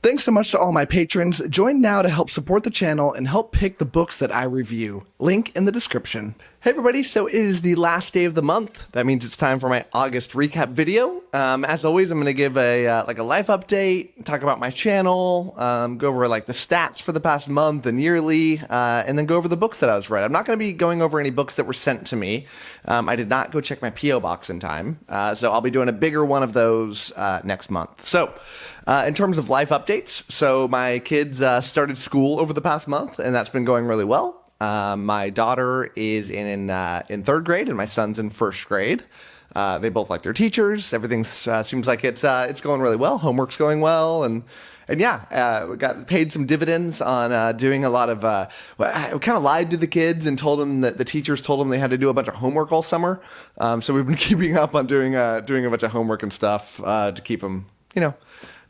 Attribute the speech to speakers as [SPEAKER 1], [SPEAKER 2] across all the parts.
[SPEAKER 1] Thanks so much to all my patrons. Join now to help support the channel and help pick the books that I review. Link in the description. Hey everybody, so it is the last day of the month. That means it's time for my August recap video. As always, I'm going to give a life update, talk about my channel, go over the stats for the past month and yearly, and then go over the books that I was read. I'm not going to be going over any books that were sent to me. I did not go check my P.O. box in time, so I'll be doing a bigger one of those next month. So, in terms of life updates, so my kids started school over the past month, and that's been going really well. My daughter is in third grade, and my son's in first grade. They both like their teachers. Everything seems like it's going really well. Homework's going well, and yeah, we got paid some dividends on doing a lot of. I kind of lied to the kids and told them that the teachers told them they had to do a bunch of homework all summer. So we've been keeping up on doing a bunch of homework and stuff to keep them,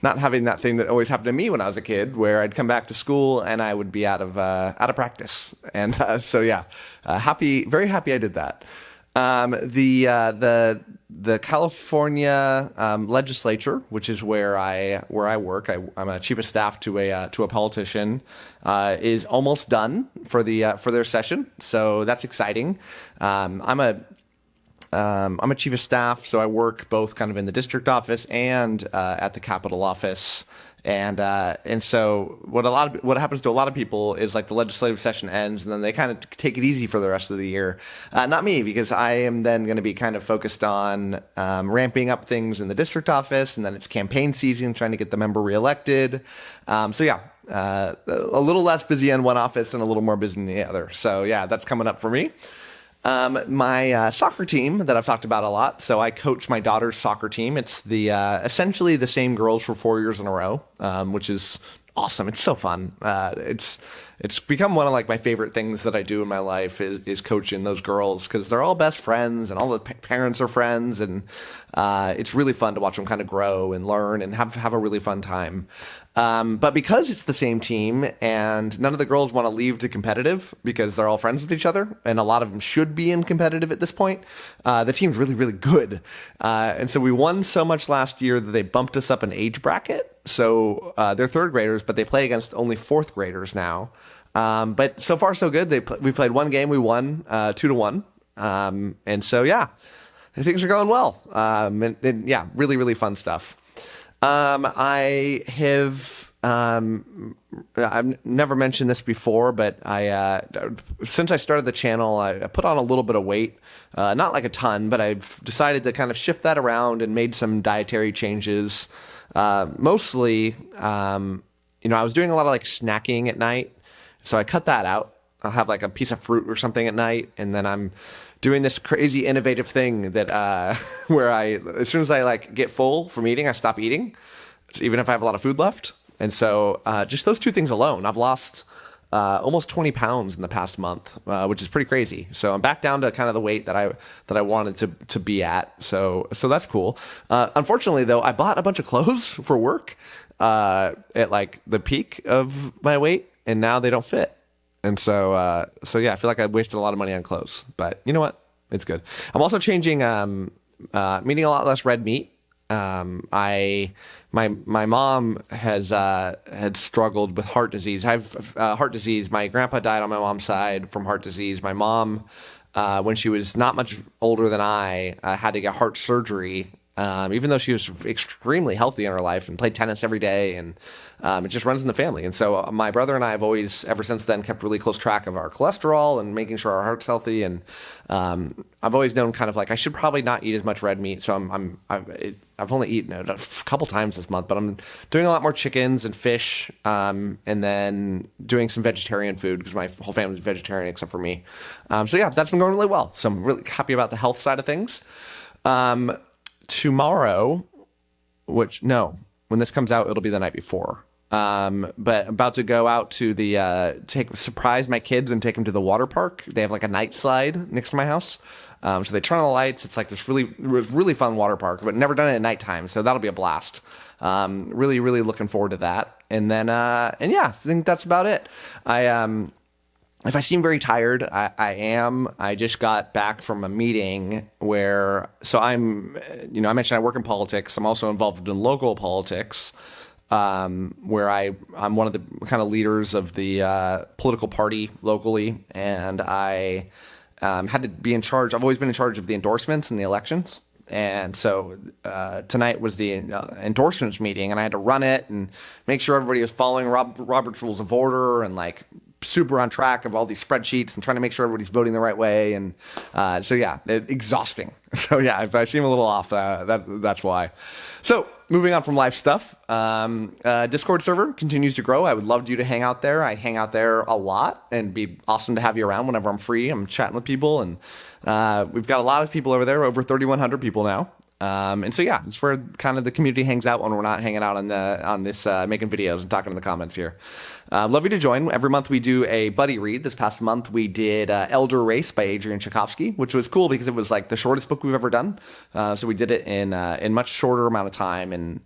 [SPEAKER 1] not having that thing that always happened to me when I was a kid, where I'd come back to school and I would be out of practice. And so yeah, very happy I did that. The California legislature, which is where I work, I'm a chief of staff to a politician, is almost done for their session. So that's exciting. I'm a chief of staff, so I work both kind of in the district office and at the Capitol office. And so what happens to a lot of people is the legislative session ends and then they kind of take it easy for the rest of the year. Not me, because I am then going to be kind of focused on ramping up things in the district office, and then it's campaign season, trying to get the member reelected. So yeah, a little less busy in one office and a little more busy in the other. So yeah, that's coming up for me. My soccer team that I've talked about a lot. So I coach my daughter's soccer team. It's essentially the same girls for 4 years in a row, which is awesome. It's so fun. It's become one of my favorite things that I do in my life is coaching those girls, because they're all best friends and all the parents are friends, and it's really fun to watch them kind of grow and learn and have a really fun time. But because it's the same team and none of the girls want to leave to competitive because they're all friends with each other, and a lot of them should be in competitive at this point, the team's really, really good. And so we won so much last year that they bumped us up an age bracket. So they're third graders, but they play against only fourth graders now. But so far so good. We played one game, we won 2-1. And so yeah, things are going well. And yeah, really, really fun stuff. I have, I've never mentioned this before, but since I started the channel, I put on a little bit of weight, not a ton, but I've decided to kind of shift that around and made some dietary changes. Mostly, I was doing a lot of snacking at night, so I cut that out. I'll have a piece of fruit or something at night, and then I'm doing this crazy innovative thing that where as soon as I get full from eating, I stop eating, even if I have a lot of food left. And so just those two things alone, I've lost almost 20 pounds in the past month, which is pretty crazy. So I'm back down to kind of the weight that I wanted to be at. So that's cool. Unfortunately, though, I bought a bunch of clothes for work at the peak of my weight, and now they don't fit. And so yeah, I feel like I wasted a lot of money on clothes, but you know what? It's good. I'm also changing, eating a lot less red meat. My mom had struggled with heart disease. I have heart disease. My grandpa died on my mom's side from heart disease. My mom, when she was not much older than I, had to get heart surgery. Even though she was extremely healthy in her life and played tennis every day, and it just runs in the family. And so my brother and I have always, ever since then, kept really close track of our cholesterol and making sure our heart's healthy. And I've always known kind of I should probably not eat as much red meat. So I've only eaten it a couple times this month, but I'm doing a lot more chickens and fish, and then doing some vegetarian food because my whole family's vegetarian except for me. So yeah, that's been going really well. So I'm really happy about the health side of things. Tomorrow, when this comes out, it'll be the night before. But about to go out to surprise my kids and take them to the water park. They have a night slide next to my house. So they turn on the lights. It's this really fun water park, but never done it at nighttime. So that'll be a blast. Really, really looking forward to that. And then, and yeah, I think that's about it. If I seem very tired, I am. I just got back from a meeting where, I mentioned I work in politics. I'm also involved in local politics. where I'm one of the kind of leaders of the political party locally, and I had to be in charge. I've always been in charge of the endorsements and the elections. And so tonight was the endorsements meeting, and I had to run it and make sure everybody was following Robert's Rules of Order and like super on track of all these spreadsheets and trying to make sure everybody's voting the right way. And so, yeah, exhausting. So, yeah, if I seem a little off, that's why. So moving on from life stuff, Discord server continues to grow. I would love you to hang out there. I hang out there a lot, and it'd be awesome to have you around whenever I'm free. I'm chatting with people, and we've got a lot of people over there, over 3,100 people now. And so, yeah, it's where kind of the community hangs out when we're not hanging out on this making videos and talking in the comments here. Love you to join. Every month we do a buddy read. This past month we did Elder Race by 𝐸𝐭𝐳 𝐸𝐿𝐻𝐿𝐽, which was cool because it was like the shortest book we've ever done. So we did it in much shorter amount of time, and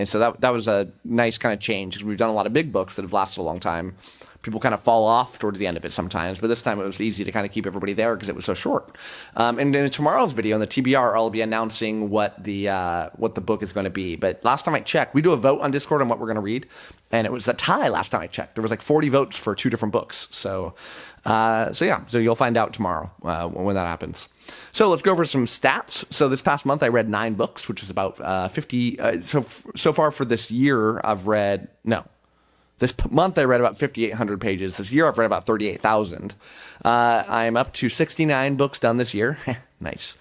[SPEAKER 1] so that was a nice kind of change because we've done a lot of big books that have lasted a long time. People kind of fall off towards the end of it sometimes, but this time it was easy to kind of keep everybody there because it was so short. And in tomorrow's video, in the TBR, I'll be announcing what the book is going to be. But last time I checked, we do a vote on Discord on what we're going to read, and it was a tie last time I checked. There was like 40 votes for 2 different books. So you'll find out tomorrow when that happens. So let's go over some stats. So this past month I read 9 books, which is about 50. So far for this year, This month I read about 5,800 pages. This year I've read about 38,000. I'm up to 69 books done this year. Nice.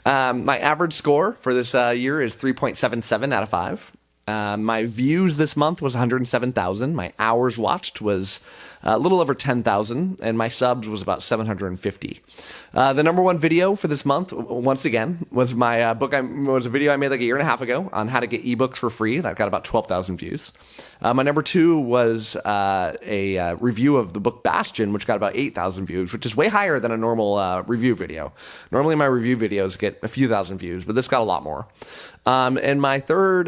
[SPEAKER 1] My average score for this year is 3.77 out of 5. My views this month was 107,000. My hours watched was a little over 10,000, and my subs was about 750. The number one video for this month, once again, was my was a video I made like a year and a half ago on how to get ebooks for free, and I've got about 12,000 views. My number 2 was a review of the book Bastion, which got about 8,000 views, which is way higher than a normal review video. Normally my review videos get a few thousand views, but this got a lot more. And my third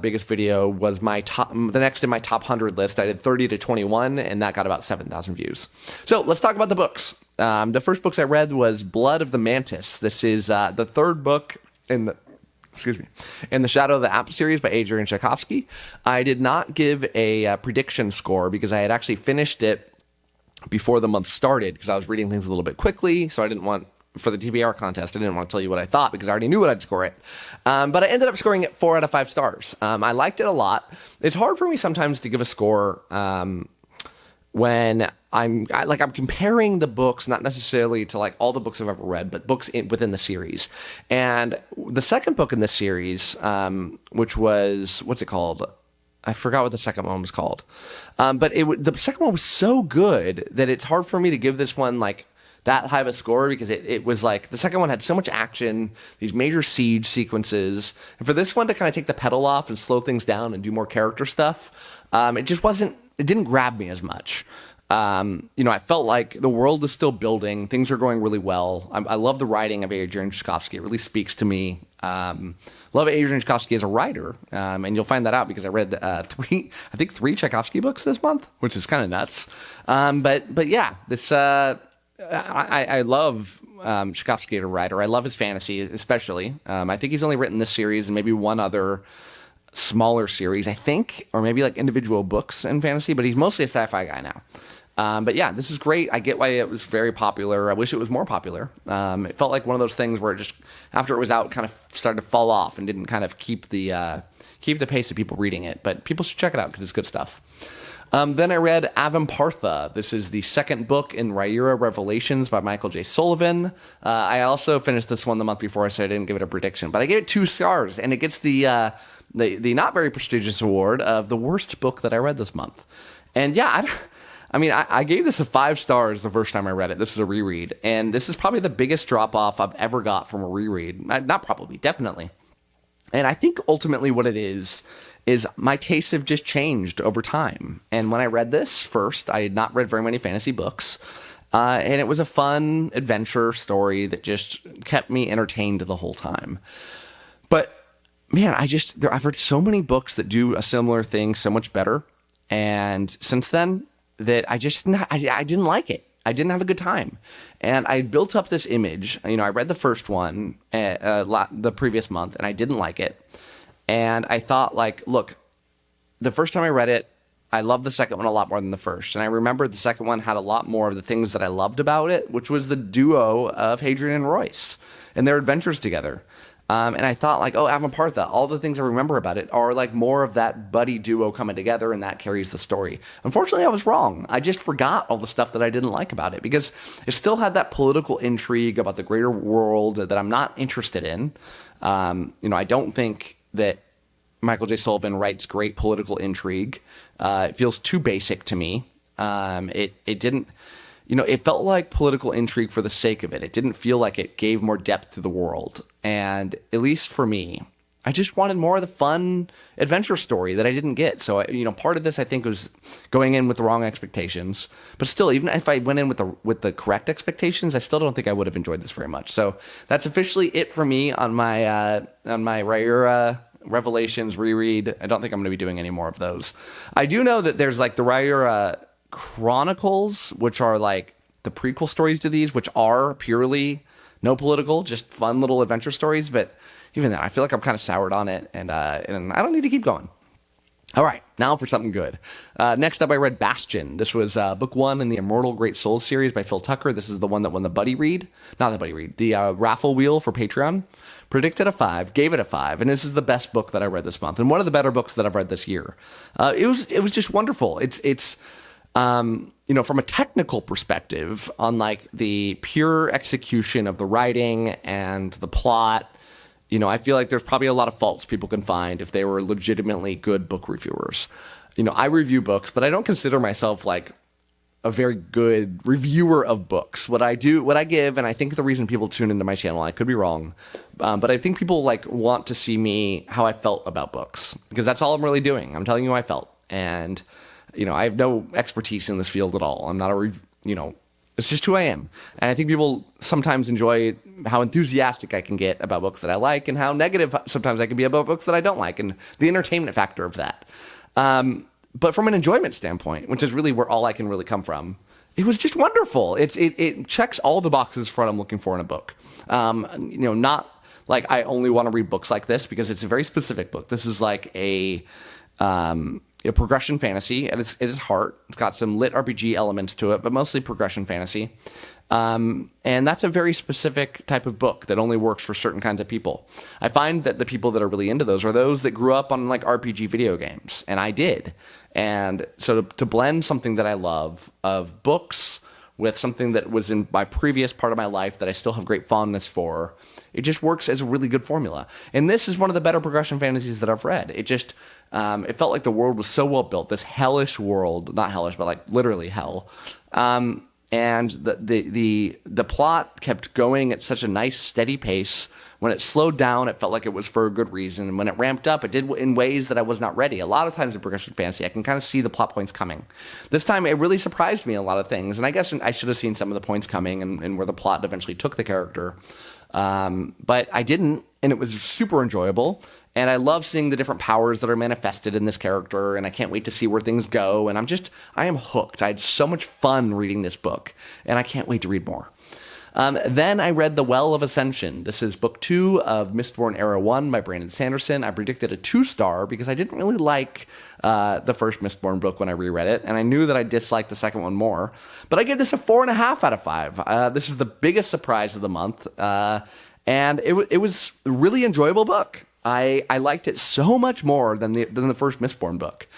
[SPEAKER 1] biggest video was the next in my top 100 list. I did 30 to 21, and that got about 7,000 views. So let's talk about the books. The first books I read was Blood of the Mantis. This is the third book in the Shadow of the App series by 𝐸𝐭𝐳 𝐸𝐿𝐻𝐿𝐽. I did not give a prediction score because I had actually finished it before the month started because I was reading things a little bit quickly, so I didn't want... For the TBR contest, I didn't want to tell you what I thought because I already knew what I'd score it. But I ended up scoring it 4 out of 5 stars. I liked it a lot. It's hard for me sometimes to give a score when I'm comparing the books, not necessarily to like all the books I've ever read, but books within the series. And the second book in this series, which was, what's it called? I forgot what the second one was called. But the second one was so good that it's hard for me to give this one like that high of a score because it was like the second one had so much action, these major siege sequences, and for this one to kind of take the pedal off and slow things down and do more character stuff, it didn't grab me as much. I felt like the world is still building, things are going really well. I love the writing of 𝐸𝐭𝐳 𝐸𝐿𝐻𝐿𝐽. It really speaks to me. Love 𝐸𝐭𝐳 𝐸𝐿𝐻𝐿𝐽 as a writer, and you'll find that out because I read 3 Tchaikovsky books this month, which is kind of nuts. But yeah, this. I love 𝐸𝐿𝐻𝐿𝐽 as a writer. I love his fantasy, especially. I think he's only written this series and maybe one other smaller series, I think, or maybe like individual books in fantasy, but he's mostly a sci-fi guy now. But yeah, this is great. I get why it was very popular. I wish it was more popular. It felt like one of those things where it just, after it was out, kind of started to fall off and didn't kind of keep the pace of people reading it. But people should check it out because it's good stuff. Then I read 𝐴𝑣𝑚-𝑝ārtha. This is the second book in Rhaenyra Revelations by Michael J. Sullivan. I also finished this one the month before, so I didn't give it a prediction. But I gave it 2 stars, and it gets the not very prestigious award of the worst book that I read this month. And yeah, I gave this a 5 stars the first time I read it. This is a reread, and this is probably the biggest drop-off I've ever got from a reread. Not probably, definitely. And I think ultimately what it is my tastes have just changed over time. And when I read this first, I had not read very many fantasy books. And it was a fun adventure story that just kept me entertained the whole time. But man, I've read so many books that do a similar thing so much better. And since then, that I didn't like it. I didn't have a good time. And I built up this image. I read the first one the previous month, and I didn't like it. And I thought, like, look, the first time I read it, I loved the second one a lot more than the first. And I remember the second one had a lot more of the things that I loved about it, which was the duo of Hadrian and Royce and their adventures together. And I thought, like, oh, Ave-Martha, all the things I remember about it are like more of that buddy duo coming together, and that carries the story. Unfortunately, I was wrong. I just forgot all the stuff that I didn't like about it, because it still had that political intrigue about the greater world that I'm not interested in. I don't think that Michael J. Sullivan writes great political intrigue. It feels too basic to me. It didn't... it felt like political intrigue for the sake of it. It didn't feel like it gave more depth to the world. And at least for me, I just wanted more of the fun adventure story that I didn't get. So, part of this, I think, was going in with the wrong expectations. But still, even if I went in with the correct expectations, I still don't think I would have enjoyed this very much. So that's officially it for me on my Rayura Revelations reread. I don't think I'm going to be doing any more of those. I do know that there's like the Rayura Chronicles, which are like the prequel stories to these, which are purely no political, just fun little adventure stories. But even then, I feel like I'm kind of soured on it, and I don't need to keep going. All right, now for something good. Next up, I read Bastion. This was book 1 in the Immortal Great Souls series by Phil Tucker. This is the one that won the the raffle wheel for Patreon. Predicted a 5, gave it a 5, and this is the best book that I read this month, and one of the better books that I've read this year. It was just wonderful. It's from a technical perspective, on like the pure execution of the writing and the plot, I feel like there's probably a lot of faults people can find if they were legitimately good book reviewers. I review books, but I don't consider myself like a very good reviewer of books. What I give, and I think the reason people tune into my channel, I could be wrong, but I think people like want to see me, how I felt about books, because that's all I'm really doing. I'm telling you how I felt. And I have no expertise in this field at all. I'm not it's just who I am. And I think people sometimes enjoy how enthusiastic I can get about books that I like, and how negative sometimes I can be about books that I don't like, and the entertainment factor of that. But from an enjoyment standpoint, which is really where all I can really come from, it was just wonderful. It checks all the boxes for what I'm looking for in a book. Not like I only want to read books like this, because it's a very specific book. This is like a progression fantasy at its heart. It's got some lit RPG elements to it, but mostly progression fantasy. And that's a very specific type of book that only works for certain kinds of people. I find that the people that are really into those are those that grew up on like RPG video games, and I did. And so to blend something that I love of books with something that was in my previous part of my life that I still have great fondness for, it just works as a really good formula. And this is one of the better progression fantasies that I've read. It just, it felt like the world was so well built, this hellish world, not hellish, but like literally hell. And the plot kept going at such a nice, steady pace. When it slowed down, it felt like it was for a good reason. And when it ramped up, it did in ways that I was not ready. A lot of times in progression fantasy, I can kind of see the plot points coming. This time, it really surprised me in a lot of things. And I guess I should have seen some of the points coming and where the plot eventually took the character. But I didn't, and it was super enjoyable. And I love seeing the different powers that are manifested in this character, and I can't wait to see where things go. And I am hooked. I had so much fun reading this book, and I can't wait to read more. Then I read The Well of Ascension. This is book 2 of Mistborn Era 1 by Brandon Sanderson. I predicted a 2-star because I didn't really like the first Mistborn book when I reread it, and I knew that I disliked the second one more. But I gave this a 4.5 out of 5. This is the biggest surprise of the month, and it was a really enjoyable book. I liked it so much more than the first Mistborn book.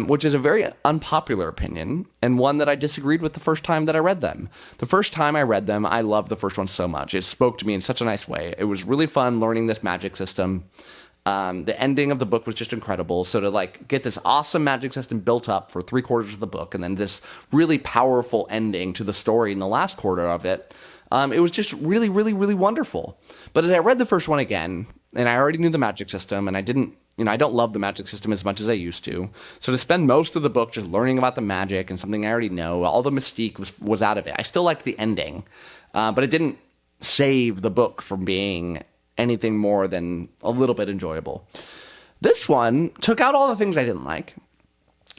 [SPEAKER 1] Which is a very unpopular opinion, and one that I disagreed with the first time that I read them. The first time I read them, I loved the first one so much. It spoke to me in such a nice way. It was really fun learning this magic system. The ending of the book was just incredible. So to like get this awesome magic system built up for 3/4 of the book, and then this really powerful ending to the story in the last quarter of it, it was just really, really, really wonderful. But as I read the first one again, and I already knew the magic system, and I don't love the magic system as much as I used to. So to spend most of the book just learning about the magic and something I already know, all the mystique was out of it. I still liked the ending, but it didn't save the book from being anything more than a little bit enjoyable. This one took out all the things I didn't like.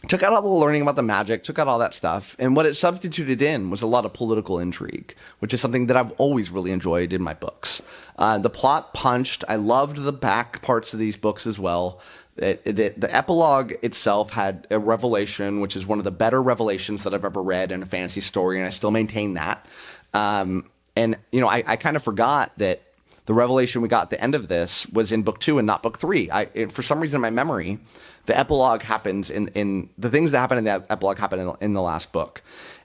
[SPEAKER 1] Took out all the learning about the magic, took out all that stuff, and what it substituted in was a lot of political intrigue, which is something that I've always really enjoyed in my books. The plot punched. I loved the back parts of these books as well. The epilogue itself had a revelation, which is one of the better revelations that I've ever read in a fantasy story, and I still maintain that. And, you know, I kind of forgot that the revelation we got at the end of this was in book 2 and not book 3. For some reason in my memory, the epilogue happens in the things that happen in the epilogue happen in the last book.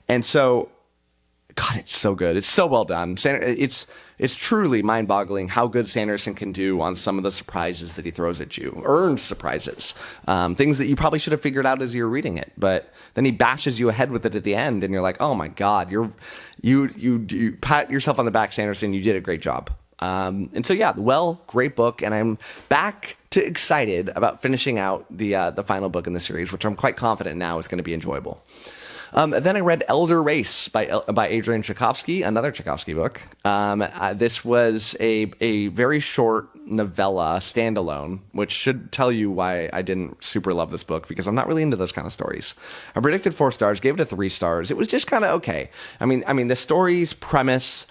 [SPEAKER 1] And so, God, it's so good. It's so well done. It's truly mind-boggling how good Sanderson can do on some of the surprises that he throws at you. Earned surprises. Things that you probably should have figured out as you were reading it. But then he bashes you ahead with it at the end, and you're like, oh my God, you pat yourself on the back, Sanderson. You did a great job. And so, yeah, well, great book. And I'm back to excited about finishing out the final book in the series, which I'm quite confident now is going to be enjoyable. Then I read Elder Race by Adrian Tchaikovsky, another Tchaikovsky book. This was a very short novella, standalone, which should tell you why I didn't super love this book, because I'm not really into those kind of stories. I predicted 4 stars, gave it a 3 stars. It was just kind of okay. I mean, the story's premise,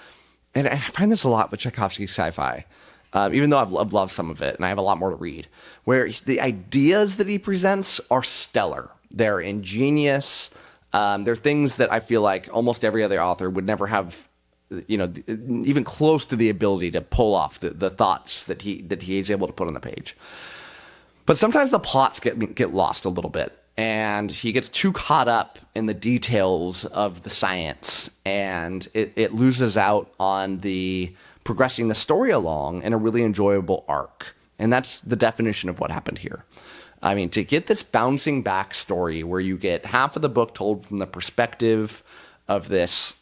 [SPEAKER 1] and I find this a lot with Tchaikovsky sci-fi, even though I've loved some of it, and I have a lot more to read, where the ideas that he presents are stellar. They're ingenious. They're things that I feel like almost every other author would never have, you know, even close to the ability to pull off the thoughts that he is able to put on the page. But sometimes the plots get lost a little bit, and he gets too caught up in the details of the science, and it loses out on the progressing the story along in a really enjoyable arc. And that's the definition of what happened here. I mean, to get this bouncing back story where you get half of the book told from the perspective of this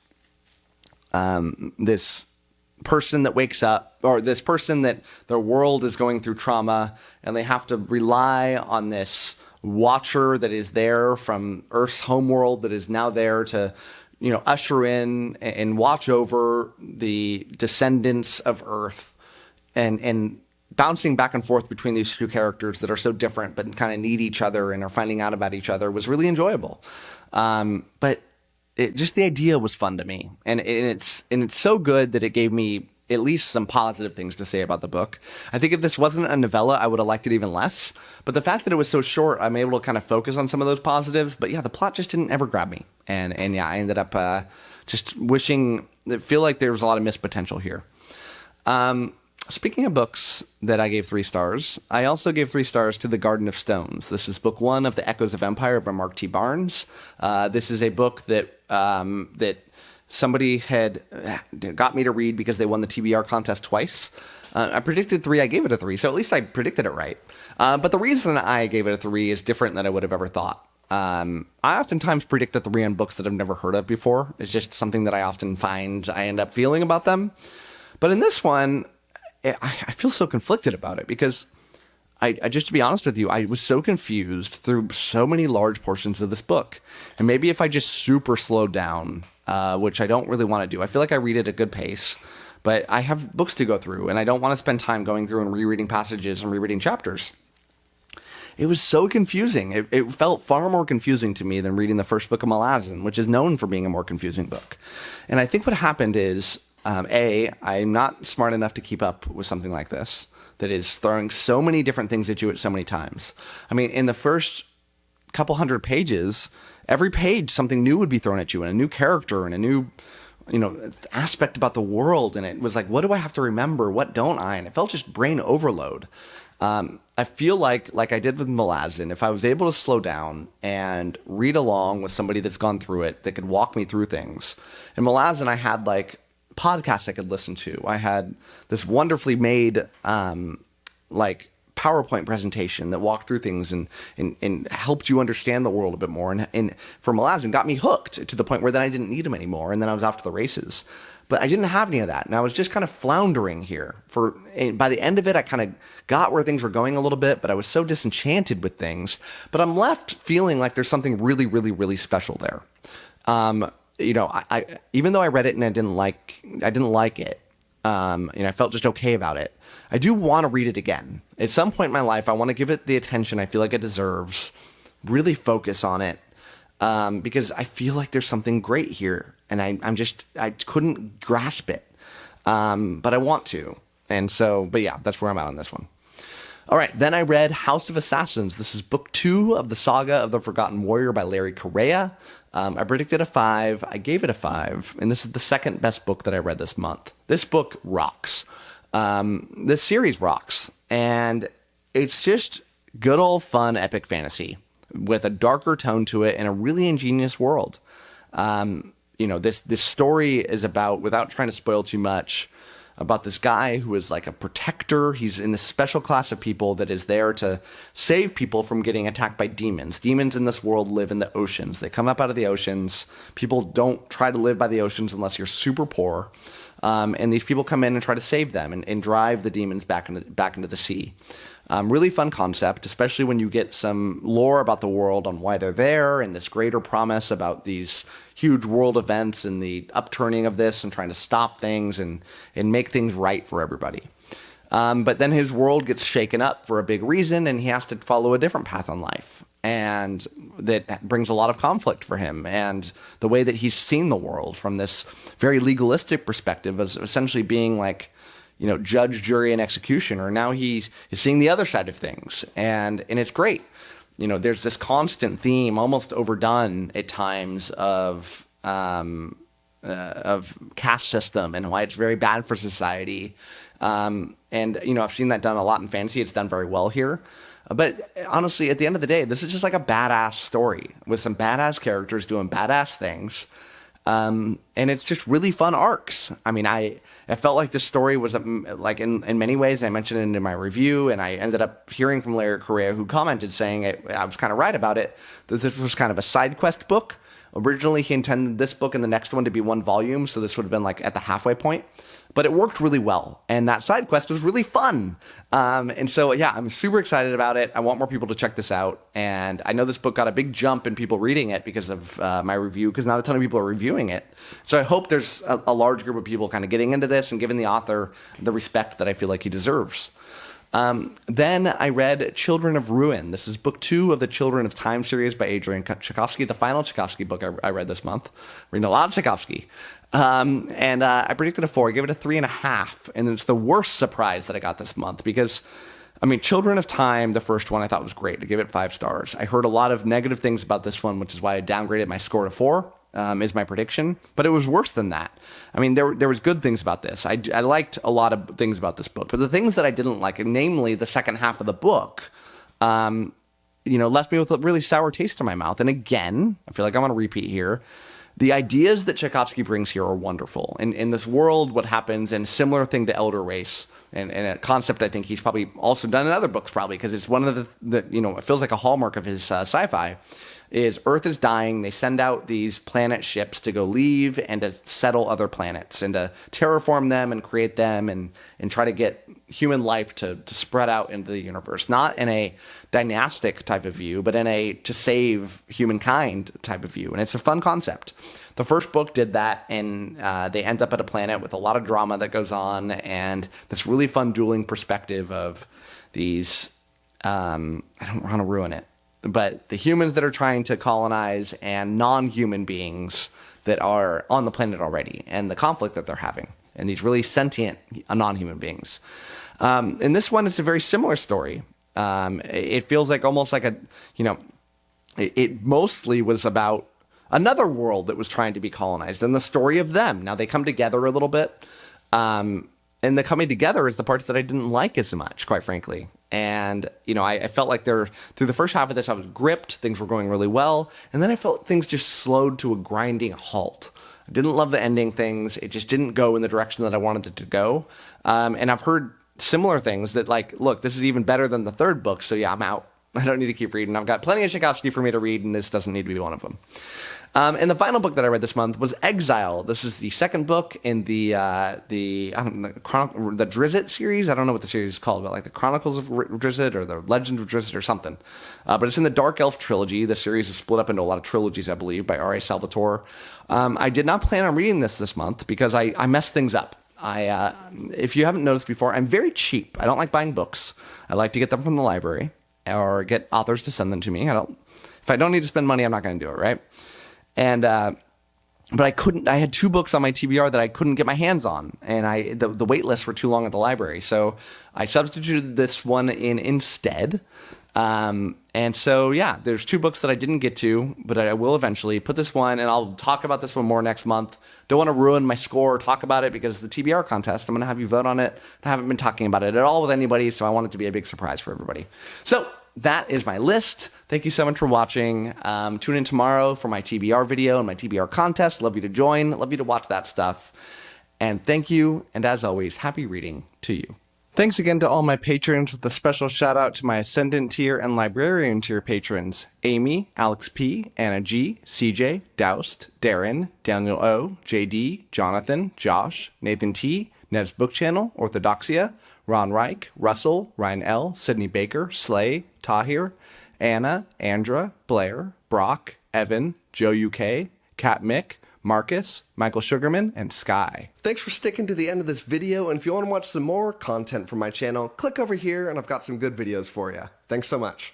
[SPEAKER 1] person that wakes up, or this person that their world is going through trauma, and they have to rely on this watcher that is there from Earth's homeworld that is now there to, you know, usher in and watch over the descendants of Earth, and bouncing back and forth between these two characters that are so different but kind of need each other and are finding out about each other was really enjoyable. But just the idea was fun to me, and it's so good that it gave me at least some positive things to say about the book. I think if this wasn't a novella, I would have liked it even less. But the fact that it was so short, I'm able to kind of focus on some of those positives. But yeah, the plot just didn't ever grab me, and yeah, I ended up just feel like there was a lot of missed potential here. Speaking of books that I gave 3 stars, I also gave 3 stars to The Garden of Stones. This is book 1 of The Echoes of Empire by Mark T. Barnes. This is a book that somebody had got me to read because they won the TBR contest twice. I predicted 3, I gave it a 3, so at least I predicted it right. But the reason I gave it a 3 is different than I would have ever thought. I oftentimes predict a 3 on books that I've never heard of before. It's just something that I often find I end up feeling about them. But in this one, I feel so conflicted about it, because I just to be honest with you, I was so confused through so many large portions of this book. And maybe if I just super slowed down, which I don't really want to do. I feel like I read at a good pace, but I have books to go through, and I don't want to spend time going through and rereading passages and rereading chapters. It was so confusing. It felt far more confusing to me than reading the first book of Malazan, which is known for being a more confusing book. And I think what happened is, I'm not smart enough to keep up with something like this, that is throwing so many different things at you at so many times. I mean, in the first couple hundred pages, every page something new would be thrown at you, and a new character and a new, you know, aspect about the world. And it was like, what do I have to remember? What don't I? And it felt just brain overload. I feel like I did with Malazan, if I was able to slow down and read along with somebody that's gone through it, that could walk me through things. In Malazan, I had like podcasts I could listen to. I had this wonderfully made like PowerPoint presentation that walked through things and helped you understand the world a bit more. And for Malazan, got me hooked to the point where then I didn't need him anymore, and then I was off to the races. But I didn't have any of that, and I was just kind of floundering here. By the end of it, I kind of got where things were going a little bit, but I was so disenchanted with things. But I'm left feeling like there's something really, really, really special there. You know, I even though I read it and I didn't like it, I felt just okay about it. I do want to read it again. At some point in my life, I want to give it the attention I feel like it deserves, really focus on it, because I feel like there's something great here, and I couldn't grasp it, but I want to. And so, but yeah, that's where I'm at on this one. All right, then I read House of Assassins. This is book 2 of the saga of the Forgotten Warrior by Larry Correia. I predicted a 5. I gave it a 5, and this is the second best book that I read this month. This book rocks. This series rocks, and it's just good old fun epic fantasy with a darker tone to it and a really ingenious world. This story is about, without trying to spoil too much, about this guy who is like a protector. He's in this special class of people that is there to save people from getting attacked by demons. Demons in this world live in the oceans. They come up out of the oceans. People don't try to live by the oceans unless you're super poor. And these people come in and try to save them and drive the demons back into the sea. Really fun concept, especially when you get some lore about the world on why they're there and this greater promise about these huge world events and the upturning of this and trying to stop things and make things right for everybody. But then his world gets shaken up for a big reason, and he has to follow a different path in life. And that brings a lot of conflict for him, and the way that he's seen the world from this very legalistic perspective as essentially being like, judge, jury, and executioner. Now he is seeing the other side of things, and it's great. There's this constant theme, almost overdone at times, of caste system and why it's very bad for society. And I've seen that done a lot in fantasy. It's done very well here. But honestly, at the end of the day, this is just like a badass story with some badass characters doing badass things. And it's just really fun arcs. I mean, I felt like this story was like in many ways, I mentioned it in my review, and I ended up hearing from Larry Correia, who commented saying I was kind of right about it, that this was kind of a side quest book. Originally, he intended this book and the next one to be one volume, so this would have been like at the halfway point. But it worked really well, and that side quest was really fun. And so, yeah, I'm super excited about it. I want more people to check this out. And I know this book got a big jump in people reading it because of my review, because not a ton of people are reviewing it. So I hope there's a large group of people kind of getting into this and giving the author the respect that I feel like he deserves. Then I read Children of Ruin. This is book 2 of the Children of Time series by Adrian Tchaikovsky, the final Tchaikovsky book I read this month. Reading a lot of Tchaikovsky. And I predicted a 4. I gave it a 3.5. And it's the worst surprise that I got this month because, Children of Time, the first one, I thought was great. I gave it 5 stars. I heard a lot of negative things about this one, which is why I downgraded my score to 4. Is my prediction, but it was worse than that. There was good things about this. I liked a lot of things about this book, but the things that I didn't like, namely the second half of the book, left me with a really sour taste in my mouth. And again, I feel like I'm on a repeat here. The ideas that Tchaikovsky brings here are wonderful. In this world, what happens, and similar thing to Elder Race, and a concept I think he's probably also done in other books, probably, because it's one of the it feels like a hallmark of his sci-fi, is Earth is dying. They send out these planet ships to go leave and to settle other planets and to terraform them and create them and try to get human life to spread out into the universe. Not in a dynastic type of view, but in a to save humankind type of view. And it's a fun concept. The first book did that, and they end up at a planet with a lot of drama that goes on and this really fun dueling perspective of these, I don't want to ruin it, but the humans that are trying to colonize and non-human beings that are on the planet already and the conflict that they're having and these really sentient non-human beings. In this one, it's a very similar story. It feels like almost like it mostly was about another world that was trying to be colonized and the story of them. Now they come together a little bit. And the coming together is the parts that I didn't like as much, quite frankly. And, I felt like through the first half of this, I was gripped. Things were going really well. And then I felt things just slowed to a grinding halt. I didn't love the ending things. It just didn't go in the direction that I wanted it to go. And I've heard similar things that look, this is even better than the third book. So yeah, I'm out. I don't need to keep reading. I've got plenty of Tchaikovsky for me to read, and this doesn't need to be one of them. And the final book that I read this month was Exile. This is the second book in the Drizzt series. I don't know what the series is called, but like the Chronicles of Drizzt or the Legend of Drizzt or something. But it's in the Dark Elf trilogy. The series is split up into a lot of trilogies, I believe, by R.A. Salvatore. I did not plan on reading this month because I messed things up. If you haven't noticed before, I'm very cheap. I don't like buying books. I like to get them from the library or get authors to send them to me. If I don't need to spend money, I'm not going to do it, right? And but I had 2 books on my TBR that I couldn't get my hands on, and the wait lists were too long at the library. So I substituted this one in instead. And so, yeah, there's 2 books that I didn't get to, but I will eventually put this one, and I'll talk about this one more next month. Don't want to ruin my score or talk about it because the TBR contest, I'm going to have you vote on it. I haven't been talking about it at all with anybody, so I want it to be a big surprise for everybody. So that is my list. Thank you so much for watching. Tune in tomorrow for my TBR video and my TBR contest. Love you to join. Love you to watch that stuff. And thank you. And as always, happy reading to you. Thanks again to all my patrons, with a special shout out to my Ascendant tier and Librarian tier patrons: Amy, Alex P, Anna G, CJ, Doust, Darren, Daniel O, JD, Jonathan, Josh, Nathan T, Ned's Book Channel, 𝗏𝗏𝗏, Ron Reich, Russell, Ryan L, Sydney Baker, Slay, Tahir, Anna, Andra, Blair, Brock, Evan, Joe UK, Kat Mick, Marcus, Michael Sugarman, and Sky. Thanks for sticking to the end of this video, and if you want to watch some more content from my channel, click over here and I've got some good videos for you. Thanks so much.